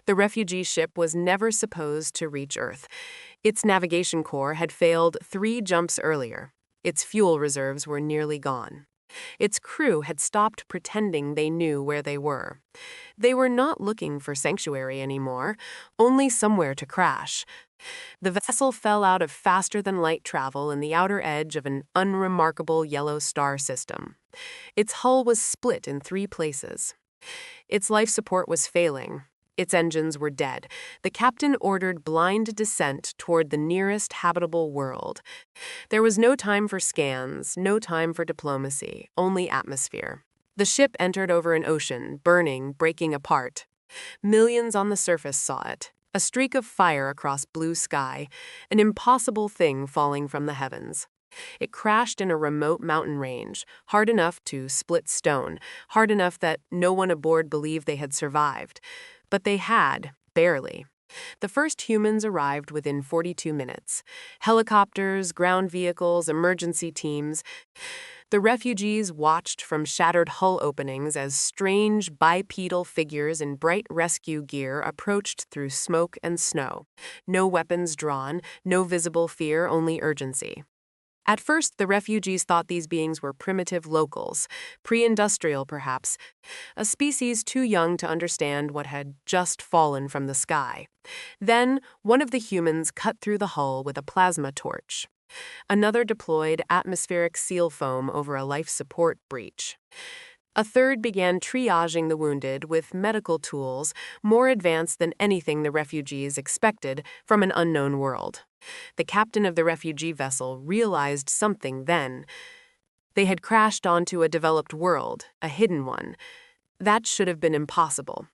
The refugee ship was never supposed to reach Earth. Its navigation core had failed 3 jumps earlier. Its fuel reserves were nearly gone. Its crew had stopped pretending they knew where they were. They were not looking for sanctuary anymore, only somewhere to crash. The vessel fell out of faster-than-light travel in the outer edge of an unremarkable yellow star system. Its hull was split in 3 places. Its life support was failing. Its engines were dead. The captain ordered blind descent toward the nearest habitable world. There was no time for scans, no time for diplomacy, only atmosphere. The ship entered over an ocean, burning, breaking apart. Millions on the surface saw it. A streak of fire across blue sky, an impossible thing falling from the heavens. It crashed in a remote mountain range, hard enough to split stone, hard enough that no one aboard believed they had survived. But they had, barely. The first humans arrived within 42 minutes. Helicopters, ground vehicles, emergency teams. The refugees watched from shattered hull openings as strange bipedal figures in bright rescue gear approached through smoke and snow. No weapons drawn, no visible fear, only urgency. At first, the refugees thought these beings were primitive locals, pre-industrial perhaps, a species too young to understand what had just fallen from the sky. Then, one of the humans cut through the hull with a plasma torch. Another deployed atmospheric seal foam over a life support breach. A third began triaging the wounded with medical tools more advanced than anything the refugees expected from an unknown world. The captain of the refugee vessel realized something then. They had crashed onto a developed world, a hidden one. That should have been impossible.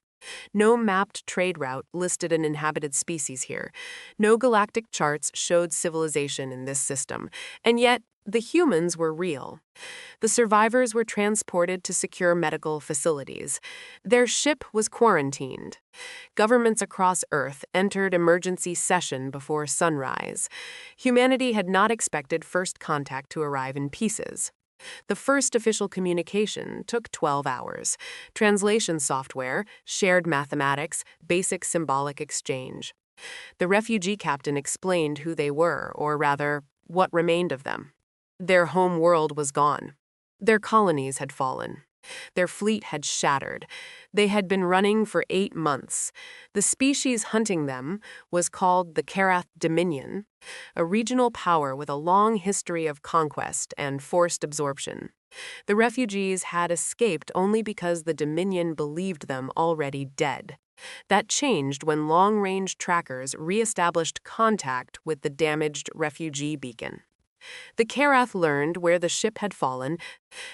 No mapped trade route listed an inhabited species here. No galactic charts showed civilization in this system. And yet, the humans were real. The survivors were transported to secure medical facilities. Their ship was quarantined. Governments across Earth entered emergency session before sunrise. Humanity had not expected first contact to arrive in pieces. The first official communication took 12 hours. Translation software, shared mathematics, basic symbolic exchange. The refugee captain explained who they were, or rather, what remained of them. Their home world was gone. Their colonies had fallen. Their fleet had shattered. They had been running for 8 months. The species hunting them was called the Kerath Dominion, a regional power with a long history of conquest and forced absorption. The refugees had escaped only because the Dominion believed them already dead. That changed when long-range trackers re-established contact with the damaged refugee beacon. The Kerath learned where the ship had fallen,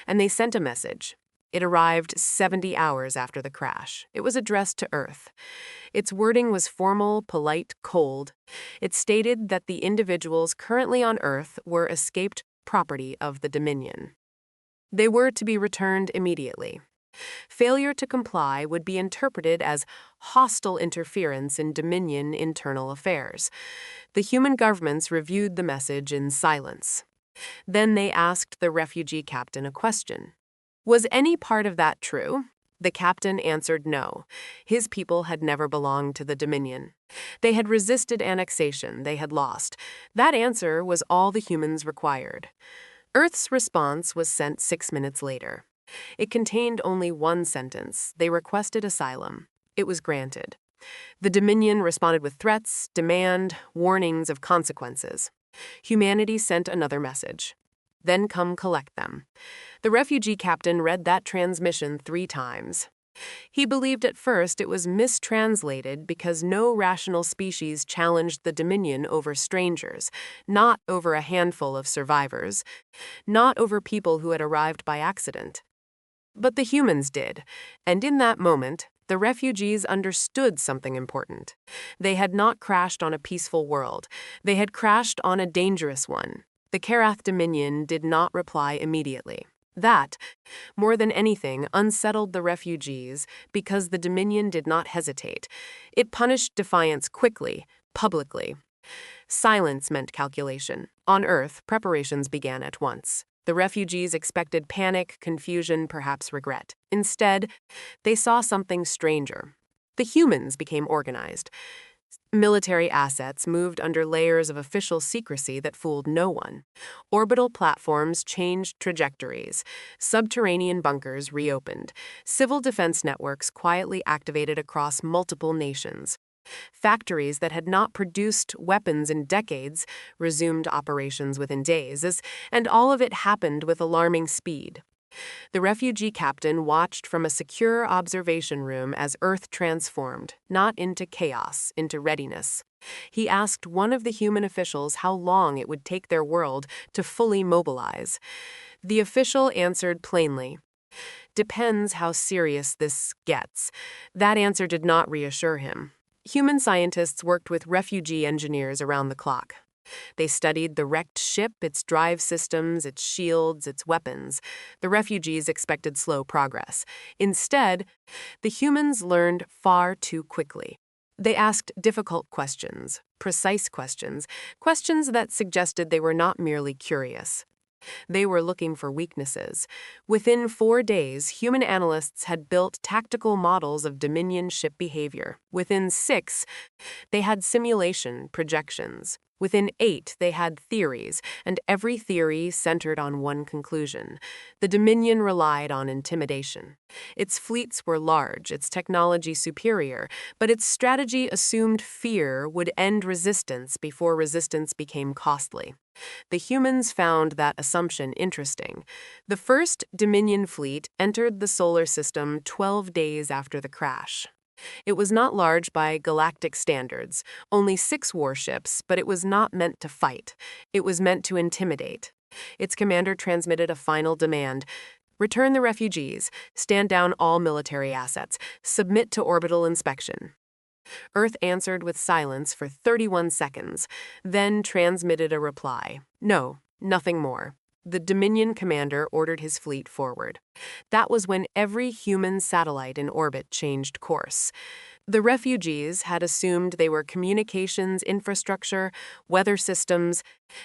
and they sent a message. It arrived 70 hours after the crash. It was addressed to Earth. Its wording was formal, polite, cold. It stated that the individuals currently on Earth were escaped property of the Dominion. They were to be returned immediately. Failure to comply would be interpreted as hostile interference in Dominion internal affairs. The human governments reviewed the message in silence. Then they asked the refugee captain a question. Was any part of that true? The captain answered no. His people had never belonged to the Dominion. They had resisted annexation. They had lost. That answer was all the humans required. Earth's response was sent 6 minutes later. It contained only one sentence. They requested asylum. It was granted. The Dominion responded with threats, demand, warnings of consequences. Humanity sent another message. Then come collect them. The refugee captain read that transmission 3 times. He believed at first it was mistranslated because no rational species challenged the Dominion over strangers, not over a handful of survivors, not over people who had arrived by accident. But the humans did, and in that moment, the refugees understood something important. They had not crashed on a peaceful world. They had crashed on a dangerous one. The Kerath Dominion did not reply immediately. That, more than anything, unsettled the refugees because the Dominion did not hesitate. It punished defiance quickly, publicly. Silence meant calculation. On Earth, preparations began at once. The refugees expected panic, confusion, perhaps regret. Instead, they saw something stranger. The humans became organized. Military assets moved under layers of official secrecy that fooled no one. Orbital platforms changed trajectories. Subterranean bunkers reopened. Civil defense networks quietly activated across multiple nations. Factories that had not produced weapons in decades resumed operations within days, and all of it happened with alarming speed. The refugee captain watched from a secure observation room as Earth transformed, not into chaos, into readiness. He asked one of the human officials how long it would take their world to fully mobilize. The official answered plainly, "Depends how serious this gets." That answer did not reassure him. Human scientists worked with refugee engineers around the clock. They studied the wrecked ship, its drive systems, its shields, its weapons. The refugees expected slow progress. Instead, the humans learned far too quickly. They asked difficult questions, precise questions, questions that suggested they were not merely curious. They were looking for weaknesses. Within 4 days, human analysts had built tactical models of Dominion ship behavior. Within 6, they had simulation projections. Within 8, they had theories, and every theory centered on one conclusion. The Dominion relied on intimidation. Its fleets were large, its technology superior, but its strategy assumed fear would end resistance before resistance became costly. The humans found that assumption interesting. The first Dominion fleet entered the solar system 12 days after the crash. It was not large by galactic standards, only 6 warships, but it was not meant to fight. It was meant to intimidate. Its commander transmitted a final demand: return the refugees, stand down all military assets, submit to orbital inspection. Earth answered with silence for 31 seconds, then transmitted a reply: no, nothing more. The Dominion commander ordered his fleet forward. That was when every human satellite in orbit changed course. The refugees had assumed they were communications infrastructure, weather systems,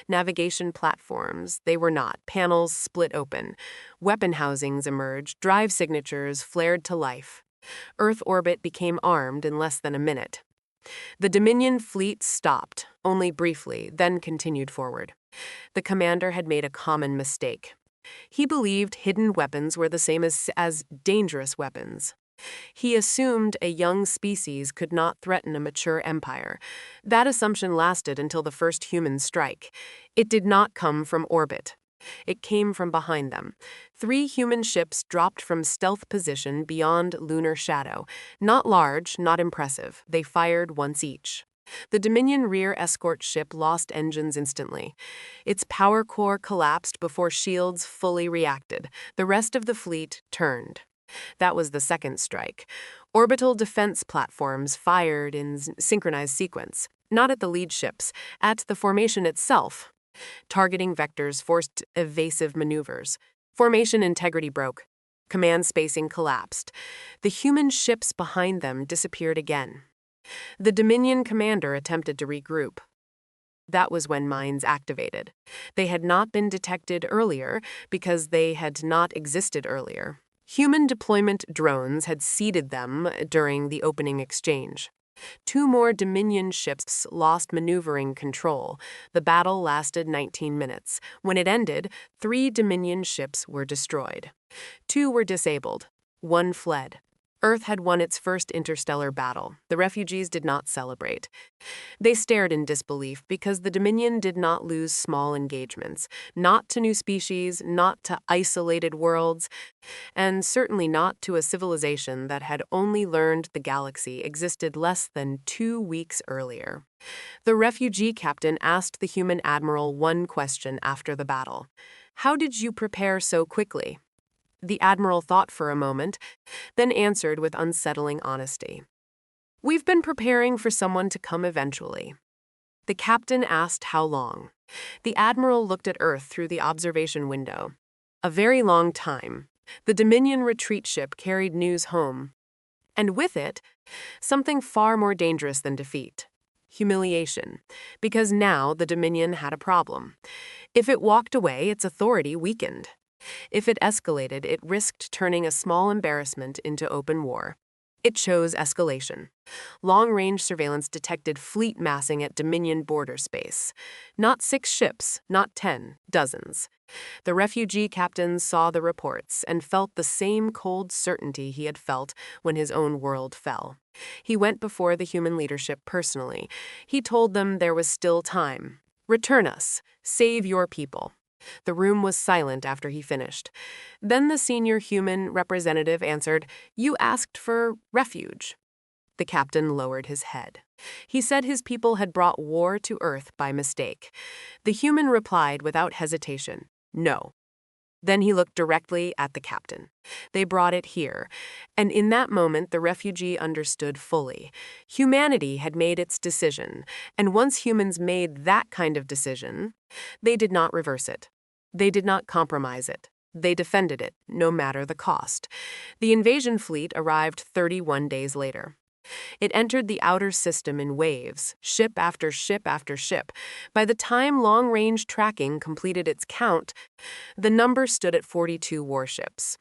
navigation platforms. They were not. Panels split open. Weapon housings emerged. Drive signatures flared to life. Earth orbit became armed in less than a minute. The Dominion fleet stopped, only briefly, then continued forward. The commander had made a common mistake. He believed hidden weapons were the same as dangerous weapons. He assumed a young species could not threaten a mature empire. That assumption lasted until the first human strike. It did not come from orbit. It came from behind them. 3 human ships dropped from stealth position beyond lunar shadow. Not large, not impressive. They fired once each. The Dominion rear escort ship lost engines instantly. Its power core collapsed before shields fully reacted. The rest of the fleet turned. That was the second strike. Orbital defense platforms fired in synchronized sequence, not at the lead ships, at the formation itself. Targeting vectors forced evasive maneuvers. Formation integrity broke. Command spacing collapsed. The human ships behind them disappeared again. The Dominion commander attempted to regroup. That was when mines activated. They had not been detected earlier because they had not existed earlier. Human deployment drones had seeded them during the opening exchange. 2 more Dominion ships lost maneuvering control. The battle lasted 19 minutes. When it ended, 3 Dominion ships were destroyed. 2 were disabled. 1 fled. Earth had won its first interstellar battle. The refugees did not celebrate. They stared in disbelief because the Dominion did not lose small engagements, not to new species, not to isolated worlds, and certainly not to a civilization that had only learned the galaxy existed less than 2 weeks earlier. The refugee captain asked the human admiral one question after the battle: "How did you prepare so quickly?" The admiral thought for a moment, then answered with unsettling honesty: "We've been preparing for someone to come eventually." The captain asked how long. The admiral looked at Earth through the observation window. "A very long time." The Dominion retreat ship carried news home. And with it, something far more dangerous than defeat: humiliation. Because now the Dominion had a problem. If it walked away, its authority weakened. If it escalated, it risked turning a small embarrassment into open war. It chose escalation. Long-range surveillance detected fleet massing at Dominion border space. Not 6 ships, not 10, dozens. The refugee captain saw the reports and felt the same cold certainty he had felt when his own world fell. He went before the human leadership personally. He told them there was still time. Return us. Save your people. The room was silent after he finished. Then the senior human representative answered, "You asked for refuge." The captain lowered his head. He said his people had brought war to Earth by mistake. The human replied without hesitation, "No." Then he looked directly at the captain. They brought it here, and in that moment the refugee understood fully. Humanity had made its decision, and once humans made that kind of decision, they did not reverse it. They did not compromise it. They defended it, no matter the cost. The invasion fleet arrived 31 days later. It entered the outer system in waves, ship after ship after ship. By the time long-range tracking completed its count, the number stood at 42 warships.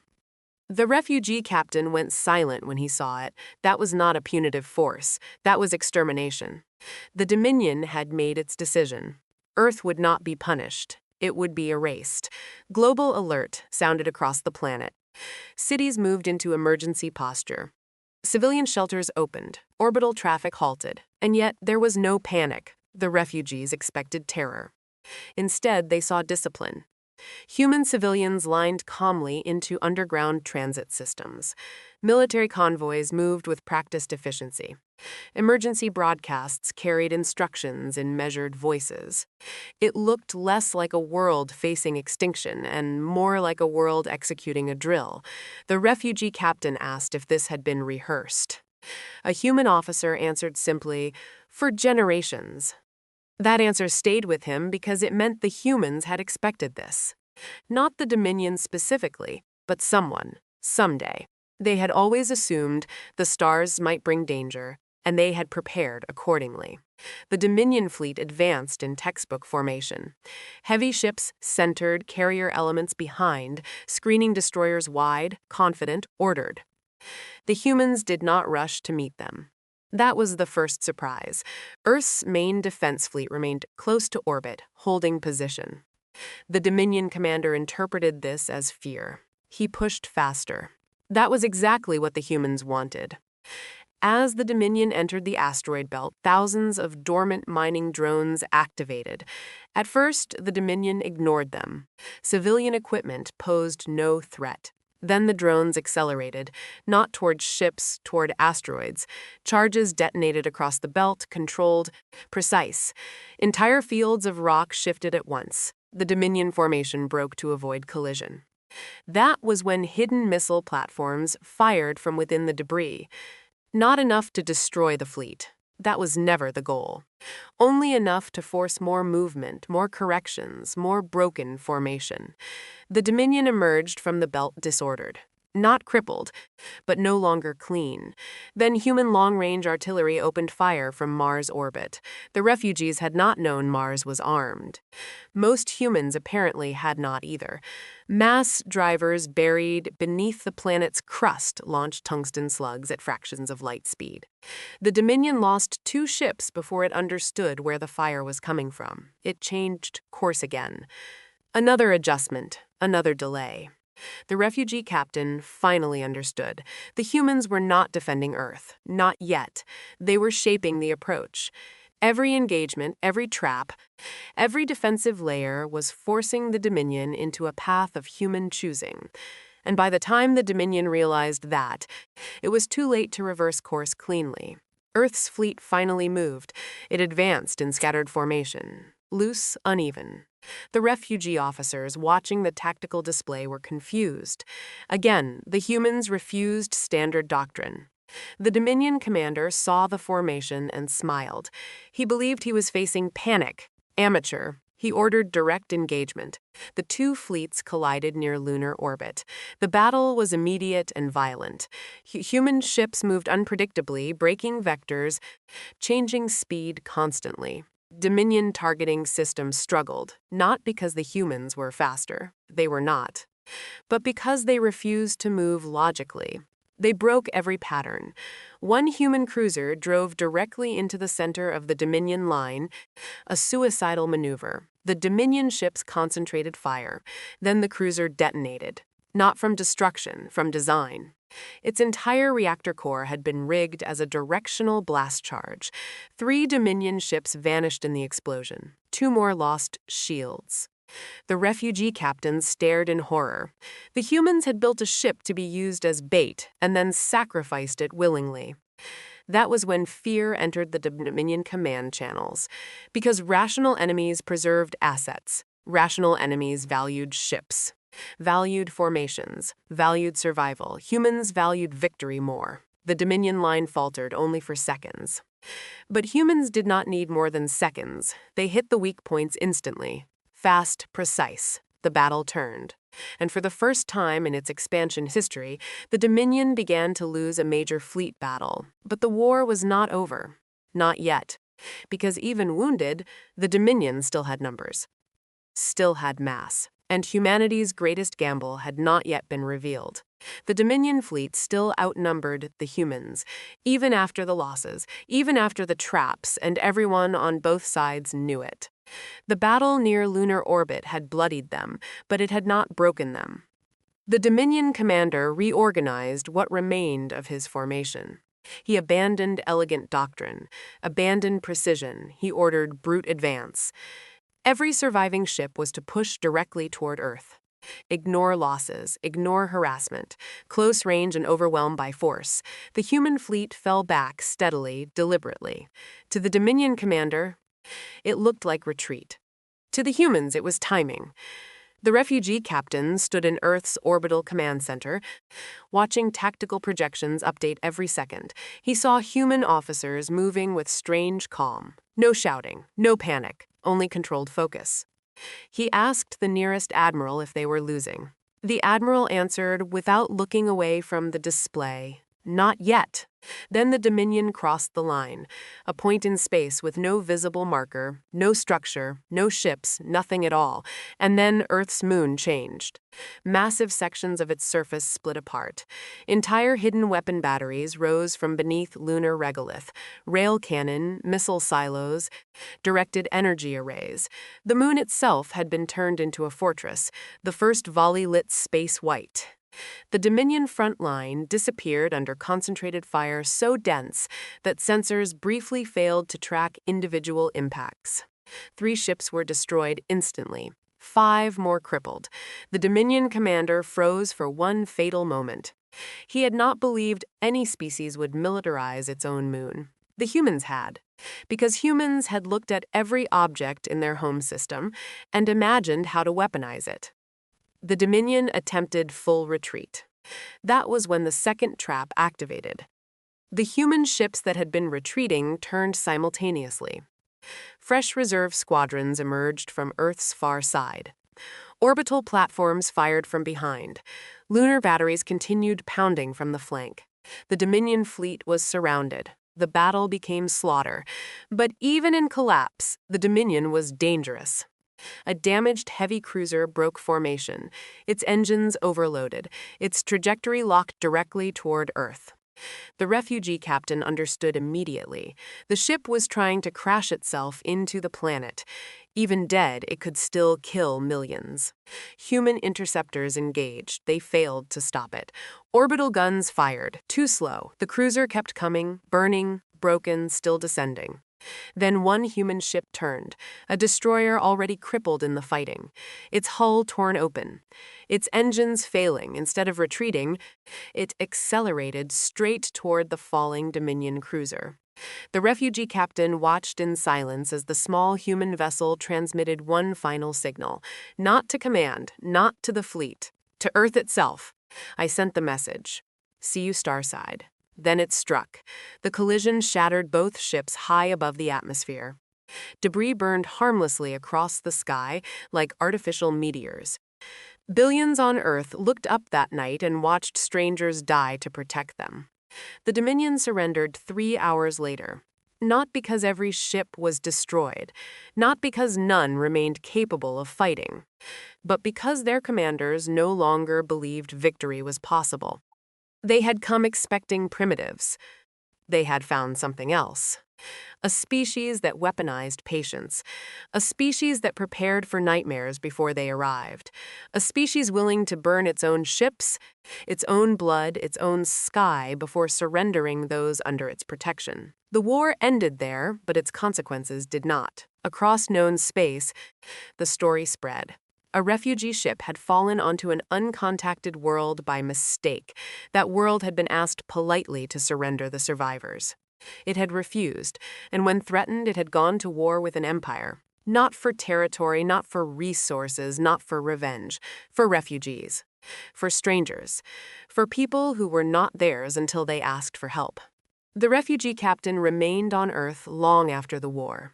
The refugee captain went silent when he saw it. That was not a punitive force. That was extermination. The Dominion had made its decision. Earth would not be punished. It would be erased. Global alert sounded across the planet. Cities moved into emergency posture. Civilian shelters opened, orbital traffic halted, and yet there was no panic. The refugees expected terror. Instead, they saw discipline. Human civilians lined calmly into underground transit systems. Military convoys moved with practiced efficiency. Emergency broadcasts carried instructions in measured voices. It looked less like a world facing extinction and more like a world executing a drill. The refugee captain asked if this had been rehearsed. A human officer answered simply, "For generations." That answer stayed with him because it meant the humans had expected this. Not the Dominion specifically, but someone, someday. They had always assumed the stars might bring danger, and they had prepared accordingly. The Dominion fleet advanced in textbook formation. Heavy ships centered, carrier elements behind, screening destroyers wide, confident, ordered. The humans did not rush to meet them. That was the first surprise. Earth's main defense fleet remained close to orbit, holding position. The Dominion commander interpreted this as fear. He pushed faster. That was exactly what the humans wanted. As the Dominion entered the asteroid belt, thousands of dormant mining drones activated. At first, the Dominion ignored them. Civilian equipment posed no threat. Then the drones accelerated, not toward ships, toward asteroids. Charges detonated across the belt, controlled, precise. Entire fields of rock shifted at once. The Dominion formation broke to avoid collision. That was when hidden missile platforms fired from within the debris. Not enough to destroy the fleet. That was never the goal. Only enough to force more movement, more corrections, more broken formation. The Dominion emerged from the belt disordered. Not crippled, but no longer clean. Then human long-range artillery opened fire from Mars' orbit. The refugees had not known Mars was armed. Most humans apparently had not either. Mass drivers buried beneath the planet's crust launched tungsten slugs at fractions of light speed. The Dominion lost 2 ships before it understood where the fire was coming from. It changed course again. Another adjustment, another delay. The refugee captain finally understood. The humans were not defending Earth, not yet. They were shaping the approach. Every engagement, every trap, every defensive layer was forcing the Dominion into a path of human choosing. And by the time the Dominion realized that, it was too late to reverse course cleanly. Earth's fleet finally moved. It advanced in scattered formation, loose, uneven. The refugee officers watching the tactical display were confused. Again, the humans refused standard doctrine. The Dominion commander saw the formation and smiled. He believed he was facing panic. Amateur. He ordered direct engagement. The 2 fleets collided near lunar orbit. The battle was immediate and violent. Human ships moved unpredictably, breaking vectors, changing speed constantly. Dominion targeting systems struggled, not because the humans were faster. They were not. But because they refused to move logically. They broke every pattern. One human cruiser drove directly into the center of the Dominion line, a suicidal maneuver. The Dominion ships concentrated fire. Then the cruiser detonated. Not from destruction, from design. Its entire reactor core had been rigged as a directional blast charge. 3 Dominion ships vanished in the explosion. 2 more lost shields. The refugee captains stared in horror. The humans had built a ship to be used as bait and then sacrificed it willingly. That was when fear entered the Dominion command channels. Because rational enemies preserved assets, rational enemies valued ships, valued formations, valued survival. Humans valued victory more. The Dominion line faltered only for seconds. But humans did not need more than seconds. They hit the weak points instantly. Fast, precise. The battle turned. And for the first time in its expansion history, the Dominion began to lose a major fleet battle. But the war was not over. Not yet. Because even wounded, the Dominion still had numbers. Still had mass. And humanity's greatest gamble had not yet been revealed. The Dominion fleet still outnumbered the humans, even after the losses, even after the traps, and everyone on both sides knew it. The battle near lunar orbit had bloodied them, but it had not broken them. The Dominion commander reorganized what remained of his formation. He abandoned elegant doctrine, abandoned precision. He ordered brute advance. Every surviving ship was to push directly toward Earth. Ignore losses, ignore harassment, close range and overwhelm by force. The human fleet fell back steadily, deliberately. To the Dominion commander, it looked like retreat. To the humans, it was timing. The refugee captain stood in Earth's orbital command center, watching tactical projections update every second. He saw human officers moving with strange calm. No shouting, no panic, only controlled focus. He asked the nearest admiral if they were losing. The admiral answered without looking away from the display, "Not yet." Then the Dominion crossed the line, a point in space with no visible marker, no structure, no ships, nothing at all. And then Earth's moon changed. Massive sections of its surface split apart. Entire hidden weapon batteries rose from beneath lunar regolith, rail cannon, missile silos, directed energy arrays. The moon itself had been turned into a fortress, the first volley lit space white. The Dominion front line disappeared under concentrated fire so dense that sensors briefly failed to track individual impacts. 3 ships were destroyed instantly. 5 more crippled. The Dominion commander froze for one fatal moment. He had not believed any species would militarize its own moon. The humans had, because humans had looked at every object in their home system and imagined how to weaponize it. The Dominion attempted full retreat. That was when the second trap activated. The human ships that had been retreating turned simultaneously. Fresh reserve squadrons emerged from Earth's far side. Orbital platforms fired from behind. Lunar batteries continued pounding from the flank. The Dominion fleet was surrounded. The battle became slaughter. But even in collapse, the Dominion was dangerous. A damaged heavy cruiser broke formation, its engines overloaded, its trajectory locked directly toward Earth. The refugee captain understood immediately. The ship was trying to crash itself into the planet. Even dead, it could still kill millions. Human interceptors engaged. They failed to stop it. Orbital guns fired. Too slow. The cruiser kept coming, burning, broken, still descending. Then one human ship turned, a destroyer already crippled in the fighting, its hull torn open. Its engines failing, instead of retreating, it accelerated straight toward the falling Dominion cruiser. The refugee captain watched in silence as the small human vessel transmitted one final signal, not to command, not to the fleet, to Earth itself. "I sent the message. See you starside." Then it struck. The collision shattered both ships high above the atmosphere. Debris burned harmlessly across the sky like artificial meteors. Billions on Earth looked up that night and watched strangers die to protect them. The Dominion surrendered 3 hours later. Not because every ship was destroyed, not because none remained capable of fighting, but because their commanders no longer believed victory was possible. They had come expecting primitives. They had found something else. A species that weaponized patience. A species that prepared for nightmares before they arrived. A species willing to burn its own ships, its own blood, its own sky before surrendering those under its protection. The war ended there, but its consequences did not. Across known space, the story spread. A refugee ship had fallen onto an uncontacted world by mistake. That world had been asked politely to surrender the survivors. It had refused, and when threatened, it had gone to war with an empire. Not for territory, not for resources, not for revenge. For refugees. For strangers. For people who were not theirs until they asked for help. The refugee captain remained on Earth long after the war.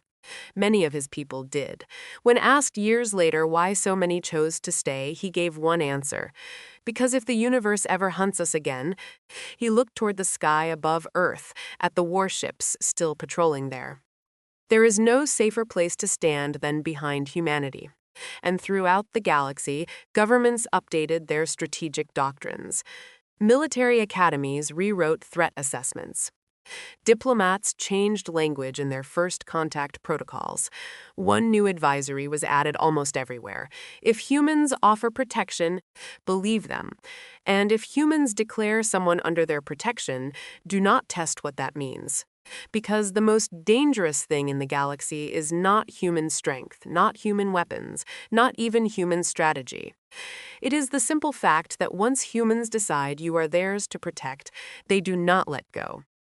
Many of his people did. When asked years later why so many chose to stay, he gave one answer. Because if the universe ever hunts us again, he looked toward the sky above Earth, at the warships still patrolling there. There is no safer place to stand than behind humanity. And throughout the galaxy, governments updated their strategic doctrines. Military academies rewrote threat assessments. Diplomats changed language in their first contact protocols. One new advisory was added almost everywhere. If humans offer protection, believe them. And if humans declare someone under their protection, do not test what that means. Because the most dangerous thing in the galaxy is not human strength, not human weapons, not even human strategy. It is the simple fact that once humans decide you are theirs to protect, they do not let go.